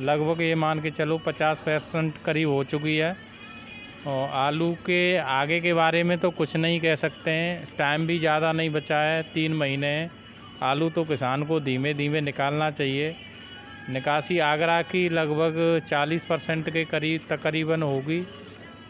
लगभग ये मान के चलो 50% करीब हो चुकी है। और आलू के आगे के बारे में तो कुछ नहीं कह सकते हैं, टाइम भी ज़्यादा नहीं बचा है, 3 महीने हैं। आलू तो किसान को धीमे धीमे निकालना चाहिए। निकासी आगरा की लगभग 40% के करीब तकरीबन होगी।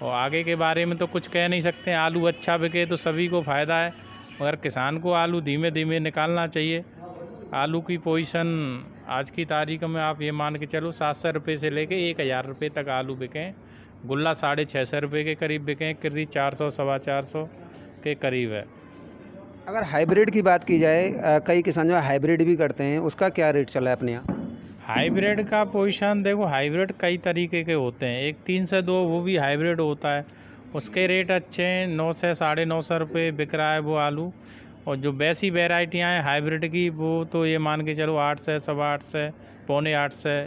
और आगे के बारे में तो कुछ कह नहीं सकते। आलू अच्छा बिके तो सभी को फ़ायदा है, मगर किसान को आलू धीमे धीमे निकालना चाहिए। आलू की पोजीशन आज की तारीख में आप ये मान के चलो 700 रुपये से लेके 1000 रुपये तक आलू बिकें। गुल्ला 650 रुपये के करीब बिकें। किर्री 400 सवा 400 के करीब है। अगर हाइब्रिड की बात की जाए, कई किसान जो है हाइब्रिड भी करते हैं, उसका क्या रेट चला है अपने यहाँ? हाइब्रिड का पोजीशन देखो, हाइब्रिड कई तरीके के होते हैं। एक 3 से 2 वो भी हाइब्रिड होता है, उसके रेट अच्छे हैं, 9 से 950 रुपये बिक रहा है वो आलू। और जो वैसी वेराइटियाँ हैं हाइब्रिड की, वो तो ये मान के चलो 8 से सवा 8 से पौने 8 से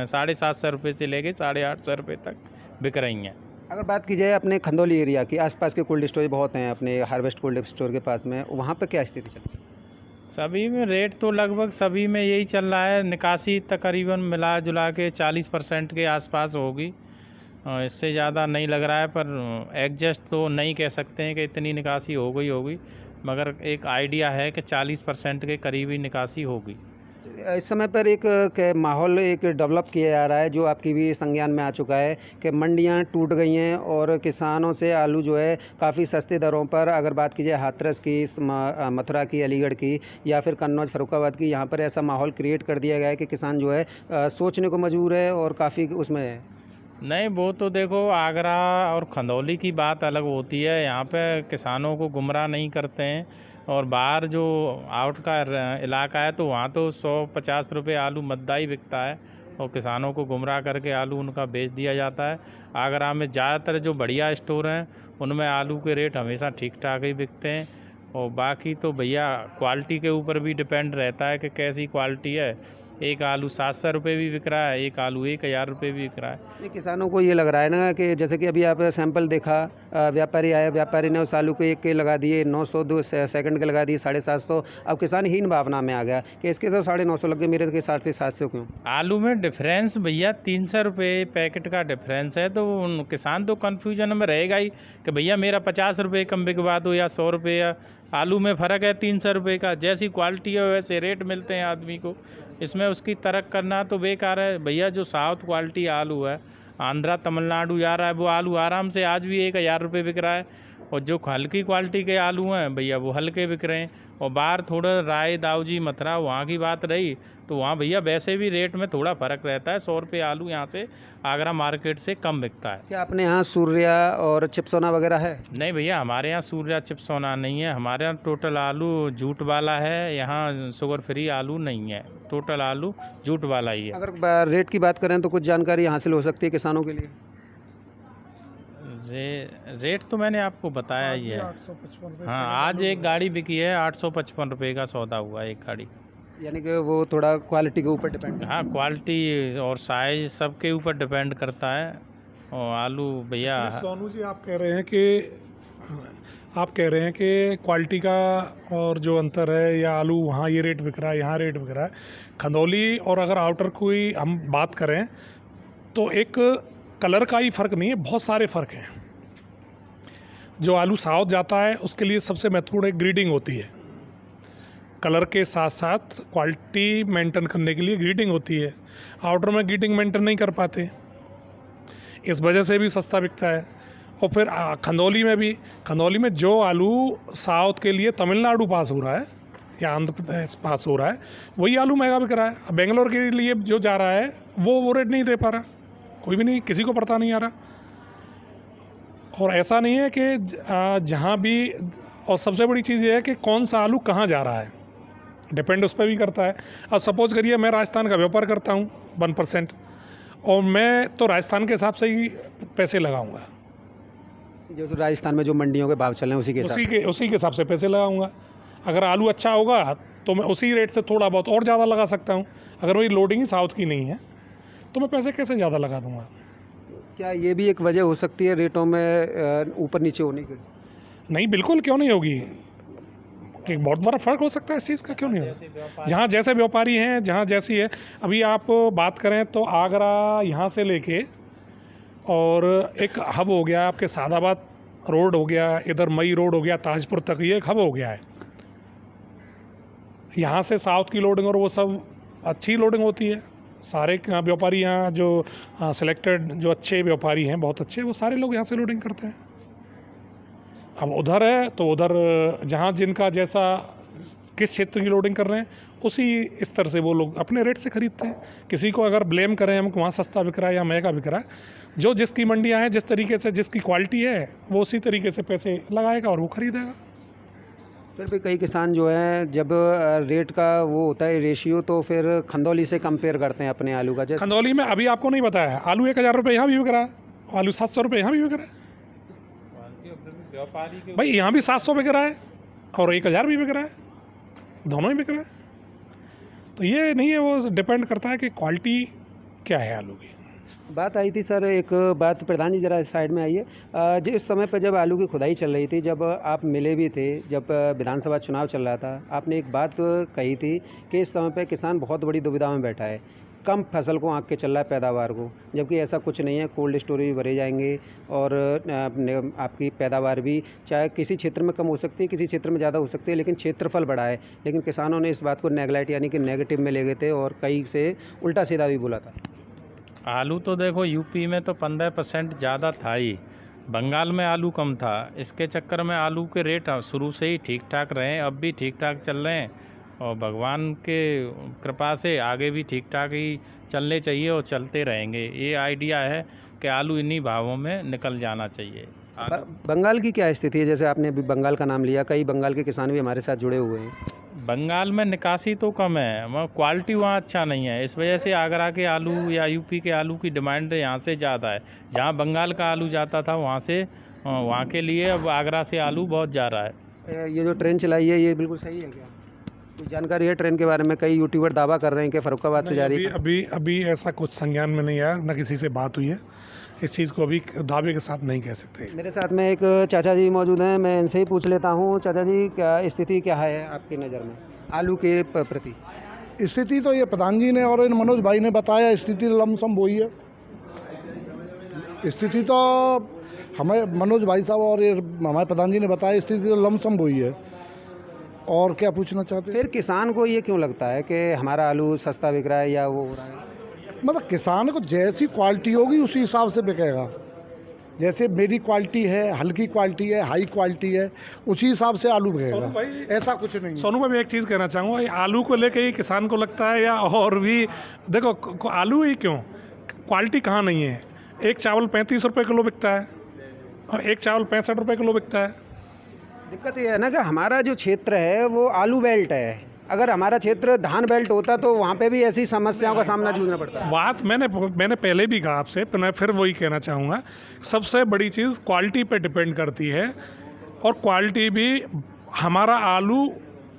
750 रुपये से लेके 850 रुपये तक बिक रही हैं। अगर बात की जाए अपने खंदौली एरिया की, आसपास के कोल्ड स्टोरेज बहुत हैं अपने हार्वेस्ट कोल्ड स्टोर के पास में, वहाँ पर क्या स्थिति चल रही है? सभी में रेट तो लगभग सभी में यही चल रहा है। निकासी तकरीबन मिला जुला के 40% के आसपास होगी। इससे ज़्यादा नहीं लग रहा है, पर एग्जस्ट तो नहीं कह सकते हैं कि इतनी निकासी हो गई होगी, मगर एक आइडिया है कि 40% के करीब ही निकासी होगी। इस समय पर एक माहौल एक डेवलप किया जा रहा है, जो आपकी भी संज्ञान में आ चुका है कि मंडियां टूट गई हैं और किसानों से आलू जो है काफ़ी सस्ते दरों पर, अगर बात की जाए हाथरस की, मथुरा की, अलीगढ़ की या फिर कन्नौज फर्रुखाबाद की, यहाँ पर ऐसा माहौल क्रिएट कर दिया गया है कि किसान जो है सोचने को मजबूर है और काफ़ी उसमें है। नहीं, वो तो देखो आगरा और खंदौली की बात अलग होती है। यहाँ पे किसानों को गुमराह नहीं करते हैं। और बाहर जो आउट का इलाका है तो वहाँ तो 150 रुपये आलू मद्दा ही बिकता है और किसानों को गुमराह करके आलू उनका बेच दिया जाता है। आगरा में ज़्यादातर जो बढ़िया स्टोर हैं उनमें आलू के रेट हमेशा ठीक ठाक ही बिकते हैं। और बाकी तो भैया क्वालिटी के ऊपर भी डिपेंड रहता है कि कैसी क्वालिटी है। एक आलू 700 रुपये भी बिक रहा है, एक आलू 1000 रुपये भी बिक रहा है। ये किसानों को ये लग रहा है ना कि जैसे कि अभी आप सैंपल देखा, व्यापारी आया, व्यापारी ने उस आलू को 1 के लगा दिए, 900, 2 सेकंड के लगा दिए 750। अब किसान हीन भावना में आ गया कि इसके तो 950 लग गए, मेरे के 750 क्यों? आलू में डिफरेंस भैया 300 रुपये पैकेट का डिफरेंस है, तो किसान तो कन्फ्यूजन में रहेगा ही कि भैया मेरा 50 रुपये कम बिकवा दो या 100 रुपये। या आलू में फ़र्क है 300 रुपये का। जैसी क्वालिटी है वैसे रेट मिलते हैं आदमी को। इसमें उसकी तरक करना तो बेकार है भैया। जो साउथ क्वालिटी आलू है, आंध्रा तमिलनाडु जा रहा है, वो आलू आराम से आज भी 1000 रुपये बिक रहा है। और जो हल्की क्वालिटी के आलू हैं भैया वो हल्के बिक रहे हैं। और बाहर थोड़ा राय दाऊजी मथुरा वहाँ की बात रही तो वहाँ भैया वैसे भी रेट में थोड़ा फ़र्क रहता है। 100 रुपये आलू यहाँ से आगरा मार्केट से कम बिकता है। क्या अपने यहाँ सूर्या और चिप्सोना वगैरह है? नहीं भैया, हमारे यहाँ सूर्या चिप्सोना नहीं है। हमारे यहाँ टोटल आलू जूट वाला है। यहाँ शुगर फ्री आलू नहीं है, टोटल आलू जूट वाला ही है। अगर रेट की बात करें तो कुछ जानकारी हासिल हो सकती है किसानों के लिए? रेट तो मैंने आपको बताया ही है। हाँ, आज एक गाड़ी बिकी है, 855 रुपये का सौदा हुआ है एक गाड़ी। यानी कि वो थोड़ा क्वालिटी के ऊपर डिपेंड है। हाँ, क्वालिटी और साइज सबके ऊपर डिपेंड करता है। और आलू भैया सोनू जी, आप कह रहे हैं कि क्वालिटी का और जो अंतर है, या आलू वहाँ ये रेट बिक रहा है, यहाँ रेट बिक रहा है। खंदौली और अगर आउटर की हम बात करें तो एक कलर का ही फ़र्क नहीं है, बहुत सारे फ़र्क हैं। जो आलू साउथ जाता है उसके लिए सबसे महत्वपूर्ण एक ग्रीडिंग होती है। कलर के साथ साथ क्वालिटी मेंटेन करने के लिए ग्रीडिंग होती है। आउटर में ग्रीडिंग मेंटेन नहीं कर पाते, इस वजह से भी सस्ता बिकता है। और फिर खंदौली में जो आलू साउथ के लिए तमिलनाडु पास हो रहा है या आंध्र प्रदेश पास हो रहा है, वही आलू महंगा बिक रहा है। बेंगलोर के लिए जो जा रहा है वो रेट नहीं दे पा रहा, कोई भी नहीं, किसी को पता नहीं आ रहा। और ऐसा नहीं है कि जहाँ भी, और सबसे बड़ी चीज़ ये है कि कौन सा आलू कहाँ जा रहा है, डिपेंड उस पर भी करता है। अब सपोज़ करिए मैं राजस्थान का व्यापार करता हूँ 1%, और मैं तो राजस्थान के हिसाब से ही पैसे लगाऊंगा। जो राजस्थान में जो मंडियों के भाव चल रहे हैं उसी के हिसाब से पैसे लगाऊंगा। अगर आलू अच्छा होगा तो मैं उसी रेट से थोड़ा बहुत और ज़्यादा लगा सकता हूँ। अगर वही लोडिंग ही साउथ की नहीं है तो मैं पैसे कैसे ज़्यादा लगा दूंगा? क्या ये भी एक वजह हो सकती है रेटों में ऊपर नीचे होने की? नहीं, बिल्कुल क्यों नहीं होगी। एक बहुत बड़ा फ़र्क हो सकता है इस चीज़ का, क्यों नहीं होगा। जहाँ जैसे व्यापारी हैं, जहाँ जैसी है, अभी आप बात करें तो आगरा यहाँ से लेके और एक हब हो गया आपके सादाबाद रोड हो गया, इधर मई रोड हो गया, ताजपुर तक, ये एक हब हो गया है। यहाँ से साउथ की लोडिंग और वो सब अच्छी लोडिंग होती है। सारे व्यापारी यहाँ जो सिलेक्टेड जो अच्छे व्यापारी हैं, बहुत अच्छे, वो सारे लोग यहाँ से लोडिंग करते हैं। अब उधर है तो उधर जहाँ जिनका जैसा किस क्षेत्र की लोडिंग कर रहे हैं उसी स्तर से वो लोग अपने रेट से खरीदते हैं। किसी को अगर ब्लेम करें हम वहाँ सस्ता बिक रहा है या महंगा बिक रहा है, जो जिसकी मंडियाँ हैं, जिस तरीके से जिसकी क्वालिटी है, वो उसी तरीके से पैसे लगाएगा और वो खरीदेगा। फिर भी कई किसान जो हैं जब रेट का वो होता है रेशियो, तो फिर खंदौली से कंपेयर करते हैं अपने आलू का। जैसे खंदौली में अभी आपको नहीं बताया, आलू 1000 रुपये यहाँ भी बिक रहा है, आलू 700 रुपये यहाँ भी बिक रहा है भाई, यहाँ भी 700 बिक रहा है और 1000 भी बिक रहा है, दोनों ही बिक रहा है। तो ये नहीं है, वो डिपेंड करता है कि क्वालिटी क्या है आलू की। बात आई थी सर, एक बात प्रधान जी ज़रा इस साइड में आइए। जिस समय पर जब आलू की खुदाई चल रही थी, जब आप मिले भी थे, जब विधानसभा चुनाव चल रहा था, आपने एक बात कही थी कि इस समय पे किसान बहुत बड़ी दुविधा में बैठा है, कम फसल को आंक के चल रहा है पैदावार को, जबकि ऐसा कुछ नहीं है। कोल्ड स्टोरेज भी भरे जाएंगे और आपकी पैदावार भी चाहे किसी क्षेत्र में कम हो सकती है, किसी क्षेत्र में ज़्यादा हो सकती है, लेकिन क्षेत्रफल बड़ा है। लेकिन किसानों ने इस बात को नेगलेक्ट यानी कि नेगेटिव में ले गए थे और कई से उल्टा सीधा भी बोला था। आलू तो देखो यूपी में तो 15% ज़्यादा था ही, बंगाल में आलू कम था। इसके चक्कर में आलू के रेट शुरू से ही ठीक ठाक रहे, अब भी ठीक ठाक चल रहे हैं और भगवान के कृपा से आगे भी ठीक ठाक ही चलने चाहिए और चलते रहेंगे। ये आइडिया है कि आलू इन्हीं भावों में निकल जाना चाहिए। बंगाल की क्या स्थिति है? जैसे आपने अभी बंगाल का नाम लिया, कई बंगाल के किसान भी हमारे साथ जुड़े हुए हैं। बंगाल में निकासी तो कम है, मगर क्वालिटी वहाँ अच्छा नहीं है। इस वजह से आगरा के आलू या यूपी के आलू की डिमांड यहाँ से ज़्यादा है। जहाँ बंगाल का आलू जाता था वहाँ के लिए अब आगरा से आलू बहुत जा रहा है। ये जो ट्रेन चलाई है, ये बिल्कुल सही है क्या? कुछ जानकारी है ट्रेन के बारे में? कई यूट्यूबर दावा कर रहे हैं कि फर्रुखाबाद से जा रही है। अभी ऐसा कुछ संज्ञान में नहीं आया, न किसी से बात हुई है। इस चीज़ को अभी दावे के साथ नहीं कह सकते। मेरे साथ में एक चाचा जी मौजूद हैं, मैं इनसे ही पूछ लेता हूँ। चाचा जी, क्या स्थिति क्या है आपकी नज़र में आलू के प्रति? स्थिति तो ये प्रधान जी ने और इन मनोज भाई ने बताया, स्थिति लमसम वही है। स्थिति तो हमें मनोज भाई साहब और ये हमारे प्रधान जी ने बताया, स्थिति तो लमसम वही है। और क्या पूछना चाहते हैं? फिर किसान को ये क्यों लगता है कि हमारा आलू सस्ता बिक रहा है या वो हो रहा है? मतलब किसान को जैसी क्वालिटी होगी उसी हिसाब से बिकेगा। जैसे मेरी क्वालिटी है, हल्की क्वालिटी है, हाई क्वालिटी है, उसी हिसाब से आलू बिकेगा। ऐसा कुछ नहीं। सोनू भाई, मैं एक चीज़ कहना चाहूँगा, ये आलू को लेके ही किसान को लगता है या और भी? देखो आलू ही क्यों, क्वालिटी कहाँ नहीं है। एक चावल 35 रुपये किलो बिकता है और एक चावल 65 रुपये किलो बिकता है। दिक्कत ये है ना कि हमारा जो क्षेत्र है वो आलू बेल्ट है। अगर हमारा क्षेत्र धान बेल्ट होता तो वहाँ पे भी ऐसी समस्याओं का सामना जूझना पड़ता है। बात मैंने पहले भी कहा आपसे, मैं फिर वही कहना चाहूँगा, सबसे बड़ी चीज़ क्वालिटी पे डिपेंड करती है। और क्वालिटी भी, हमारा आलू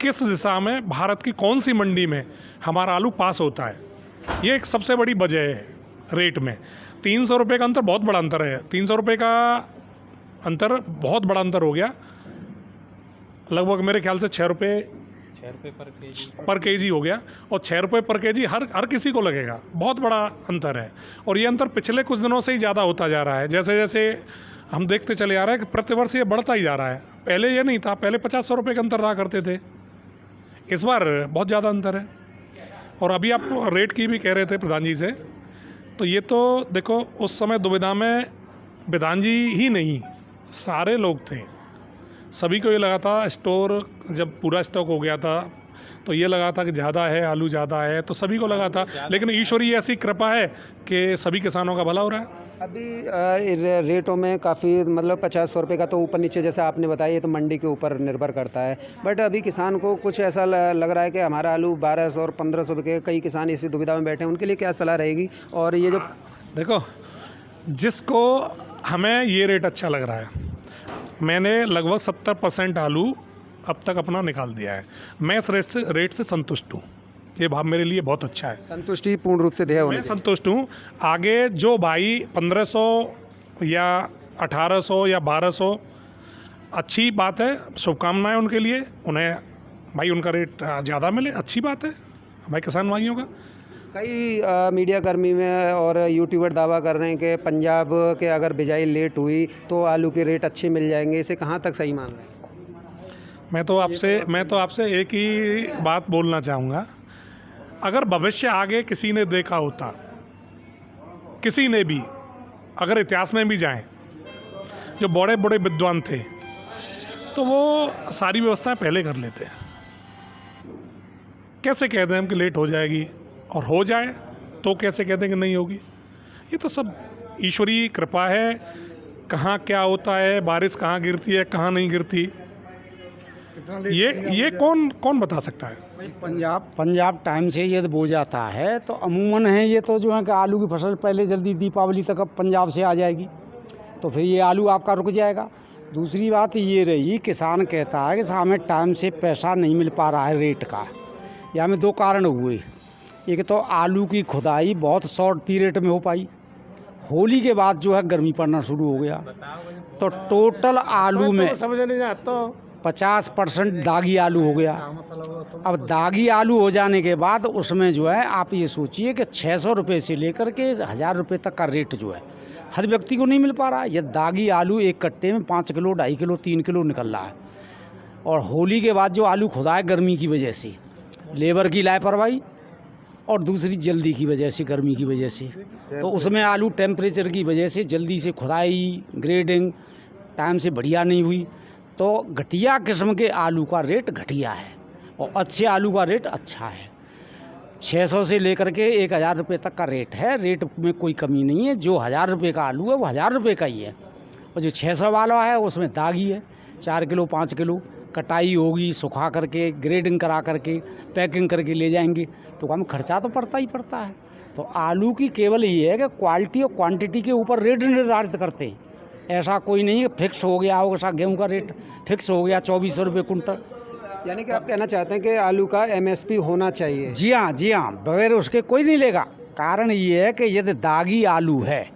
किस दिशा में, भारत की कौन सी मंडी में हमारा आलू पास होता है, ये एक सबसे बड़ी वजह है। रेट में 300 रुपये का अंतर बहुत बड़ा अंतर है। 300 रुपये का अंतर बहुत बड़ा अंतर हो गया। लगभग मेरे ख्याल से 6 रुपये पर केजी हो गया। और 6 रुपये पर केजी हर किसी को लगेगा, बहुत बड़ा अंतर है। और ये अंतर पिछले कुछ दिनों से ही ज़्यादा होता जा रहा है। जैसे जैसे हम देखते चले आ रहे हैं कि प्रतिवर्ष ये बढ़ता ही जा रहा है। पहले ये नहीं था, पहले 50-100 रुपये का अंतर रहा करते थे, इस बार बहुत ज़्यादा अंतर है। और अभी आप रेट की भी कह रहे थे प्रधान जी से, तो ये तो देखो उस समय दुविधा में प्रधान जी ही नहीं, सारे लोग थे। सभी को ये लगा था, स्टोर जब पूरा स्टॉक हो गया था तो ये लगा था कि ज़्यादा है, आलू ज़्यादा है, तो सभी को लगा था। लेकिन ईश्वरीय ऐसी कृपा है कि सभी किसानों का भला हो रहा है। अभी रेटों में काफ़ी मतलब 50-100 रुपये का तो ऊपर नीचे, जैसा आपने बताया, ये तो मंडी के ऊपर निर्भर करता है। बट अभी किसान को कुछ ऐसा लग रहा है कि हमारा आलू 1200 और 1500 बिके। कई किसान इसी दुविधा में बैठे हैं, उनके लिए क्या सलाह रहेगी? और ये जो देखो, जिसको हमें ये रेट अच्छा लग रहा है, मैंने लगभग 70% आलू अब तक अपना निकाल दिया है। मैं इस रेट से संतुष्ट हूँ। ये भाव मेरे लिए बहुत अच्छा है। संतुष्टि पूर्ण रूप से ध्येय होने मैं संतुष्ट हूँ। आगे जो भाई 1500 या 1800 या 1200, अच्छी बात है, शुभकामनाएं उनके लिए, उन्हें भाई उनका रेट ज़्यादा मिले, अच्छी बात है भाई किसान भाइयों का। कई मीडिया कर्मी में और यूट्यूबर दावा कर रहे हैं कि पंजाब के अगर बिजाई लेट हुई तो आलू के रेट अच्छे मिल जाएंगे, इसे कहाँ तक सही मान रहे हैं? मैं तो आपसे एक ही बात बोलना चाहूँगा, अगर भविष्य आगे किसी ने देखा होता, किसी ने भी अगर इतिहास में भी जाएं, जो बड़े बड़े विद्वान थे तो वो सारी व्यवस्थाएं पहले कर लेते हैं। कैसे कहते हैं हम कि लेट हो जाएगी, और हो जाए तो कैसे कहते हैं कि नहीं होगी? ये तो सब ईश्वरीय कृपा है, कहाँ क्या होता है, बारिश कहाँ गिरती है कहाँ नहीं गिरती, ये कौन बता सकता है? पंजाब टाइम से ये बो जाता है तो अमूमन है ये तो जो है कि आलू की फसल पहले जल्दी दीपावली तक अब पंजाब से आ जाएगी, तो फिर ये आलू आपका रुक जाएगा। दूसरी बात ये रही, किसान कहता है कि हमें टाइम से पैसा नहीं मिल पा रहा है रेट का, या में दो कारण हुए। एक तो आलू की खुदाई बहुत शॉर्ट पीरियड में हो पाई, होली के बाद जो है गर्मी पड़ना शुरू हो गया, तो टोटल आलू में समझ नहीं आता 50% दागी आलू हो गया। अब दागी आलू हो जाने के बाद उसमें जो है आप ये सोचिए कि 600 रुपये से लेकर के 1000 रुपये तक का रेट जो है हर व्यक्ति को नहीं मिल पा रहा है। ये दागी आलू एक कट्टे में 5 किलो 2.5 किलो 3 किलो निकल रहा है, और होली के बाद जो आलू खुदा है गर्मी की वजह से, लेबर की लापरवाही और दूसरी जल्दी की वजह से, गर्मी की वजह से, तो उसमें आलू टेम्परेचर की वजह से जल्दी से खुदाई ग्रेडिंग टाइम से बढ़िया नहीं हुई, तो घटिया किस्म के आलू का रेट घटिया है और अच्छे आलू का रेट अच्छा है। 600 से लेकर के 1000 रुपये तक का रेट है, रेट में कोई कमी नहीं है। जो 1000 रुपये का आलू है वो 1000 रुपये का ही है, और जो 600 वाला है उसमें दागी है, 4 किलो 5 किलो कटाई होगी, सुखा करके ग्रेडिंग करा करके पैकिंग करके ले जाएंगे, तो कम खर्चा तो पड़ता ही पड़ता है। तो आलू की केवल ये है कि क्वालिटी और क्वांटिटी के ऊपर रेट निर्धारित करते हैं, ऐसा कोई नहीं है फिक्स हो गया हो, ऐसा गेहूं का रेट फिक्स हो गया 2400 रुपये कुंटल। यानी कि आप कहना चाहते हैं कि आलू का MSP होना चाहिए? जी हाँ, बगैर उसके कोई नहीं लेगा। कारण ये है कि यदि दागी आलू है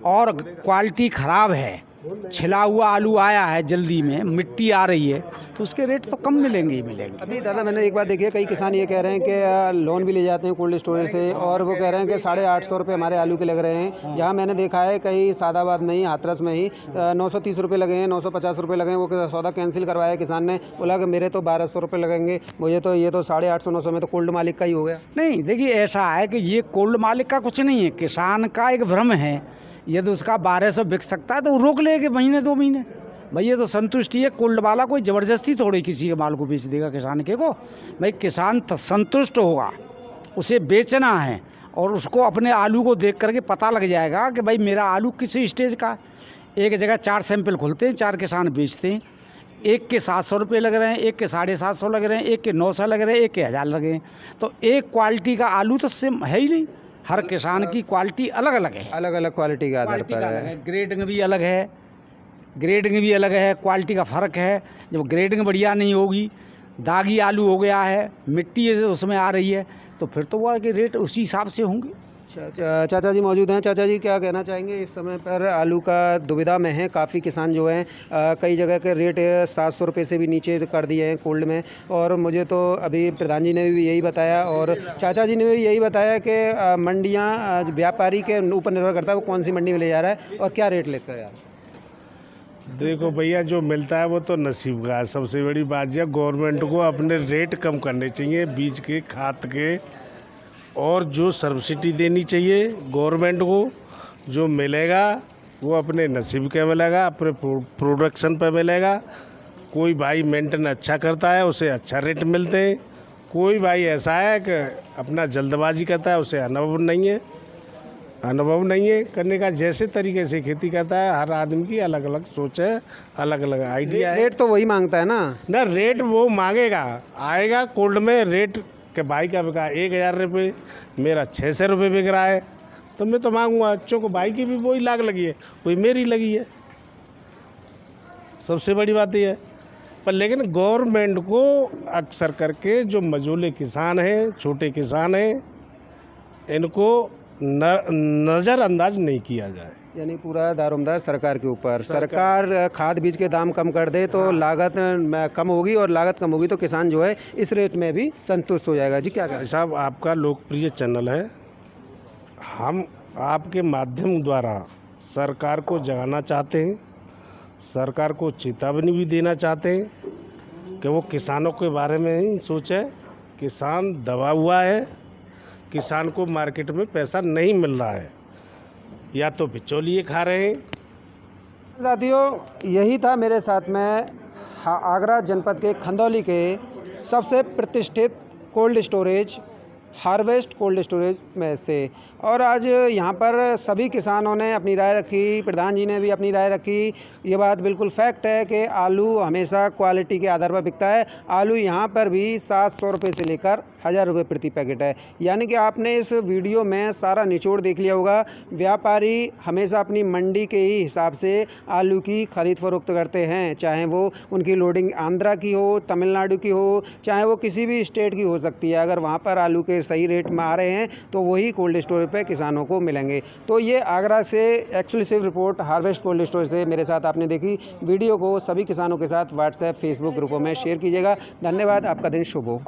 और क्वालिटी ख़राब है, छिला हुआ आलू आया है जल्दी में, मिट्टी आ रही है, तो उसके रेट तो कम मिलेंगे ही मिलेंगे। अभी दादा मैंने एक बात देखी है, कई किसान ये कह रहे हैं कि लोन भी ले जाते हैं कोल्ड स्टोरेज से, और वो कह रहे हैं कि 850 रुपये हमारे आलू के लग रहे हैं, जहाँ मैंने देखा है कहीं सादाबाद में ही, हाथरस में ही 930 रुपये लगे हैं, 950 रुपये लगे हैं। वो सौदा कैंसिल करवाया किसान ने, बोला कि मेरे तो 1200 रुपये लगेंगे, मुझे तो ये तो 850 900 में तो कोल्ड मालिक का ही हो गया। नहीं देखिए, ऐसा है कि ये कोल्ड मालिक का कुछ नहीं है, किसान का एक भ्रम है। यदि उसका 1200 बिक सकता है तो वो रोक लेगा महीने 2 महीने, भाई ये तो संतुष्टि है। कोल्ड वाला कोई ज़बरदस्ती थोड़ी किसी के माल को बेच देगा किसान के को, भाई किसान संतुष्ट होगा, उसे बेचना है, और उसको अपने आलू को देख करके पता लग जाएगा कि भाई मेरा आलू किस स्टेज का है। एक जगह 4 सैंपल खुलते हैं, 4 किसान बेचते हैं, एक के 700 रुपये लग रहे हैं, एक के 750 लग रहे हैं, एक के 900 लग रहे हैं, एक के 1000 लगे हैं, तो एक क्वालिटी का आलू तो सेम है ही नहीं। हर किसान की क्वालिटी अलग अलग है, अलग अलग क्वालिटी के आधार पर है, ग्रेडिंग भी अलग है, क्वालिटी का फ़र्क है। जब ग्रेडिंग बढ़िया नहीं होगी, दागी आलू हो गया है, मिट्टी उसमें आ रही है, तो फिर तो वो के रेट उसी हिसाब से होंगे। चाचा जी मौजूद हैं। चाचा जी क्या कहना चाहेंगे? इस समय पर आलू का दुविधा में है, काफ़ी किसान जो हैं कई जगह के रेट 700 रुपये से भी नीचे कर दिए हैं कोल्ड में, और मुझे तो अभी प्रधान जी ने भी यही बताया और चाचा जी ने भी यही बताया कि मंडियां व्यापारी के ऊपर निर्भर करता है, वो कौन सी मंडी में ले जा रहा है और क्या रेट लेकर यार। देखो भैया, जो मिलता है वो तो नसीब का है। सबसे बड़ी बात यह, गवर्नमेंट को अपने रेट कम करने चाहिए, बीज के, खाद के, और जो सब्सिडी देनी चाहिए गवर्नमेंट को। जो मिलेगा वो अपने नसीब के मिलेगा, अपने प्रोडक्शन पर मिलेगा। कोई भाई मेंटेन अच्छा करता है उसे अच्छा रेट मिलते हैं, कोई भाई ऐसा है कि अपना जल्दबाजी करता है, उसे अनुभव नहीं है करने का। जैसे तरीके से खेती करता है, हर आदमी की अलग अलग सोच है, अलग अलग आइडिया है। रेट तो वही मांगता है ना रेट वो मांगेगा, आएगा कोल्ड में रेट के भाई का बिका 1000 रुपये, मेरा 600 रुपये बिक रहा है, तो मैं तो मांगूंगा। बच्चों को भाई की भी वही लाग लगी है, कोई मेरी लगी है, सबसे बड़ी बात यह है। पर लेकिन गवर्नमेंट को अक्सर करके जो मझोले किसान हैं, छोटे किसान हैं, इनको नज़रअंदाज नहीं किया जाए। यानी पूरा दारोमदार सरकार के ऊपर। सरकार खाद बीज के दाम कम कर दे तो लागत कम होगी, और लागत कम होगी तो किसान जो है इस रेट में भी संतुष्ट हो जाएगा। जी क्या कहें साहब, आपका लोकप्रिय चैनल है, हम आपके माध्यम द्वारा सरकार को जगाना चाहते हैं, सरकार को चेतावनी भी देना चाहते हैं कि वो किसानों के बारे में ही सोचे। किसान दबा हुआ है, किसान को मार्केट में पैसा नहीं मिल रहा है, या तो बिचौलिए खा रहे हैं। साथियों, यही था मेरे साथ में आगरा जनपद के खंदौली के सबसे प्रतिष्ठित cold storage harvest cold storage में से। और आज यहाँ पर सभी किसानों ने अपनी राय रखी, प्रधान जी ने भी अपनी राय रखी। ये बात बिल्कुल फैक्ट है कि आलू हमेशा क्वालिटी के आधार पर बिकता है। आलू यहाँ पर भी 700 रुपये से लेकर 1000 रुपये प्रति पैकेट है। यानी कि आपने इस वीडियो में सारा निचोड़ देख लिया होगा। व्यापारी हमेशा अपनी मंडी के ही हिसाब से आलू की खरीद फरोख्त करते हैं, चाहे वो उनकी लोडिंग आंध्रा की हो, तमिलनाडु की हो, चाहे वो किसी भी स्टेट की हो सकती है। अगर वहाँ पर आलू के सही रेट में आ रहे हैं तो वही कोल्ड स्टोरेज पे किसानों को मिलेंगे। तो ये आगरा से exclusive report harvest cold storage से मेरे साथ आपने देखी। वीडियो को सभी किसानों के साथ व्हाट्सएप फेसबुक ग्रुपों में शेयर कीजिएगा। धन्यवाद, आपका दिन शुभ हो।